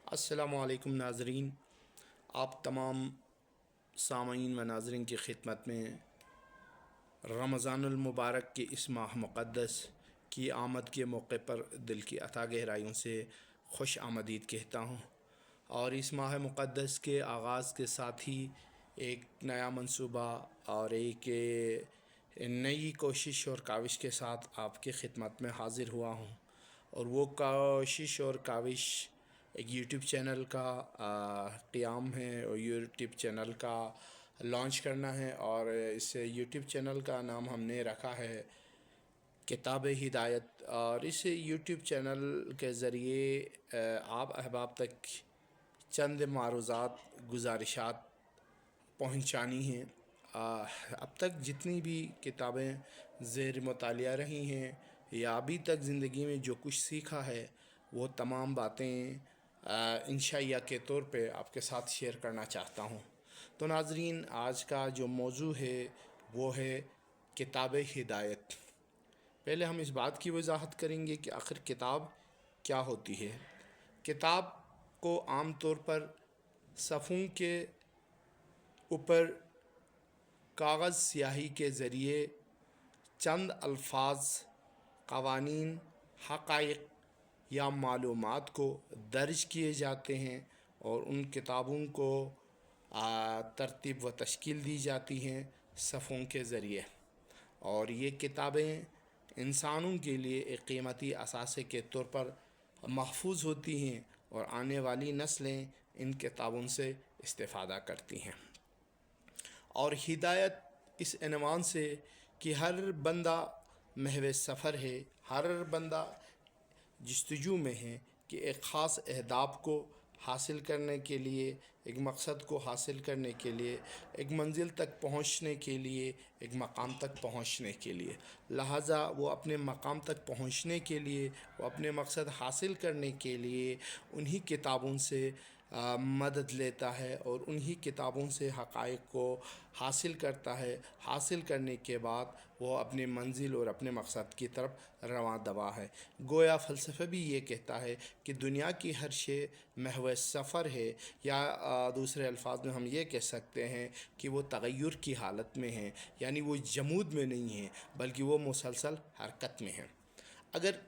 السلام علیکم ناظرین، آپ تمام سامعین و ناظرین کی خدمت میں رمضان المبارک کے اس ماہ مقدس کی آمد کے موقع پر دل کی عطا گہرائیوں سے خوش آمدید کہتا ہوں۔ اور اس ماہ مقدس کے آغاز کے ساتھ ہی ایک نیا منصوبہ اور ایک نئی کوشش اور کاوش کے ساتھ آپ کی خدمت میں حاضر ہوا ہوں، اور وہ کوشش اور کاوش ایک یوٹیوب چینل کا قیام ہے، اور یوٹیوب چینل کا لانچ کرنا ہے، اور اس یوٹیوب چینل کا نام ہم نے رکھا ہے کتاب ہدایت۔ اور اس یوٹیوب چینل کے ذریعے آپ احباب تک چند معروضات، گزارشات پہنچانی ہیں۔ اب تک جتنی بھی کتابیں زیر مطالعہ رہی ہیں یا ابھی تک زندگی میں جو کچھ سیکھا ہے، وہ تمام باتیں انشائیہ کے طور پہ آپ کے ساتھ شیئر کرنا چاہتا ہوں۔ تو ناظرین، آج کا جو موضوع ہے وہ ہے کتاب ہدایت۔ پہلے ہم اس بات کی وضاحت کریں گے کہ آخر کتاب کیا ہوتی ہے۔ کتاب کو عام طور پر صفحوں کے اوپر کاغذ سیاہی کے ذریعے چند الفاظ، قوانین، حقائق یا معلومات کو درج کیے جاتے ہیں، اور ان کتابوں کو ترتیب و تشکیل دی جاتی ہیں صفحوں کے ذریعے۔ اور یہ کتابیں انسانوں کے لیے ایک قیمتی اثاثے کے طور پر محفوظ ہوتی ہیں، اور آنے والی نسلیں ان کتابوں سے استفادہ کرتی ہیں۔ اور ہدایت اس عنوان سے کہ ہر بندہ محو سفر ہے، ہر بندہ جستجو میں ہے کہ ایک خاص اہداف کو حاصل کرنے کے لیے، ایک مقصد کو حاصل کرنے کے لیے، ایک منزل تک پہنچنے کے لیے، ایک مقام تک پہنچنے کے لیے، لہٰذا وہ اپنے مقام تک پہنچنے کے لیے، وہ اپنے مقصد حاصل کرنے کے لیے انہی کتابوں سے مدد لیتا ہے، اور انہی کتابوں سے حقائق کو حاصل کرتا ہے۔ حاصل کرنے کے بعد وہ اپنے منزل اور اپنے مقصد کی طرف رواں دوا ہے۔ گویا فلسفہ بھی یہ کہتا ہے کہ دنیا کی ہر شے محو سفر ہے، یا دوسرے الفاظ میں ہم یہ کہہ سکتے ہیں کہ وہ تغیر کی حالت میں ہے، یعنی وہ جمود میں نہیں ہے بلکہ وہ مسلسل حرکت میں ہے۔ اگر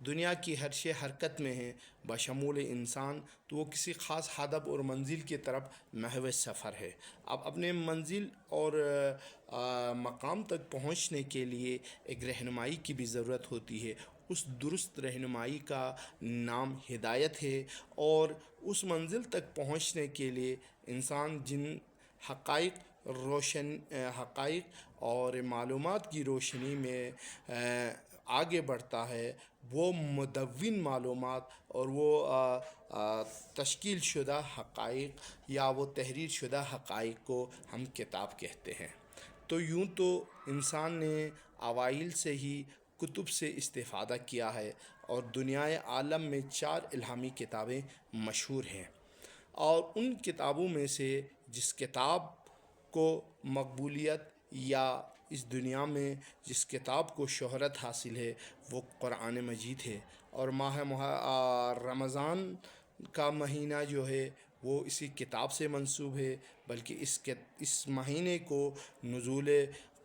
دنیا کی ہر شے حرکت میں ہے بشمول انسان، تو وہ کسی خاص ہدف اور منزل کی طرف محو سفر ہے۔ اب اپنے منزل اور مقام تک پہنچنے کے لیے ایک رہنمائی کی بھی ضرورت ہوتی ہے۔ اس درست رہنمائی کا نام ہدایت ہے، اور اس منزل تک پہنچنے کے لیے انسان جن حقائق اور معلومات کی روشنی میں آگے بڑھتا ہے، وہ مدون معلومات اور وہ تشکیل شدہ حقائق یا وہ تحریر شدہ حقائق کو ہم کتاب کہتے ہیں۔ تو یوں تو انسان نے اوائل سے ہی کتب سے استفادہ کیا ہے، اور دنیائے عالم میں 4 الہامی کتابیں مشہور ہیں، اور ان کتابوں میں سے جس کتاب کو مقبولیت یا اس دنیا میں جس کتاب کو شہرت حاصل ہے وہ قرآن مجید ہے۔ اور ماہ رمضان کا مہینہ جو ہے وہ اسی کتاب سے منسوب ہے، بلکہ اس مہینے کو نزول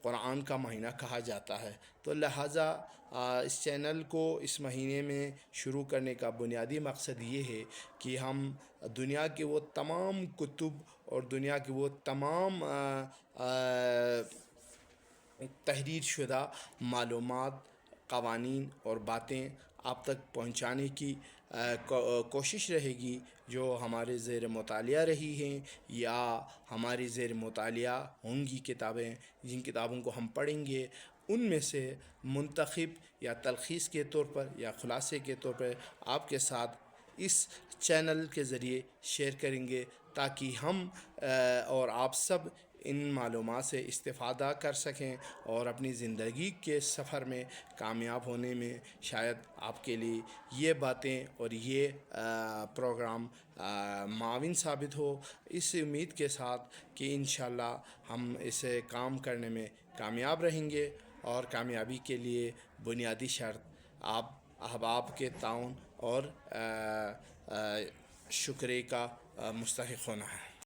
قرآن کا مہینہ کہا جاتا ہے۔ تو لہٰذا اس چینل کو اس مہینے میں شروع کرنے کا بنیادی مقصد یہ ہے کہ ہم دنیا کے وہ تمام کتب اور دنیا کے وہ تمام تحریر شدہ معلومات، قوانین اور باتیں آپ تک پہنچانے کی کوشش رہے گی، جو ہمارے زیر مطالعہ رہی ہیں یا ہماری زیر مطالعہ ہوں گی کتابیں، جن کتابوں کو ہم پڑھیں گے، ان میں سے منتخب یا تلخیص کے طور پر یا خلاصے کے طور پر آپ کے ساتھ اس چینل کے ذریعے شیئر کریں گے، تاکہ ہم اور آپ سب ان معلومات سے استفادہ کر سکیں، اور اپنی زندگی کے سفر میں کامیاب ہونے میں شاید آپ کے لیے یہ باتیں اور یہ پروگرام معاون ثابت ہو، اس امید کے ساتھ کہ انشاءاللہ ہم اسے کام کرنے میں کامیاب رہیں گے۔ اور کامیابی کے لیے بنیادی شرط آپ احباب کے تعاون اور شکرے کا مستحق ہونا ہے۔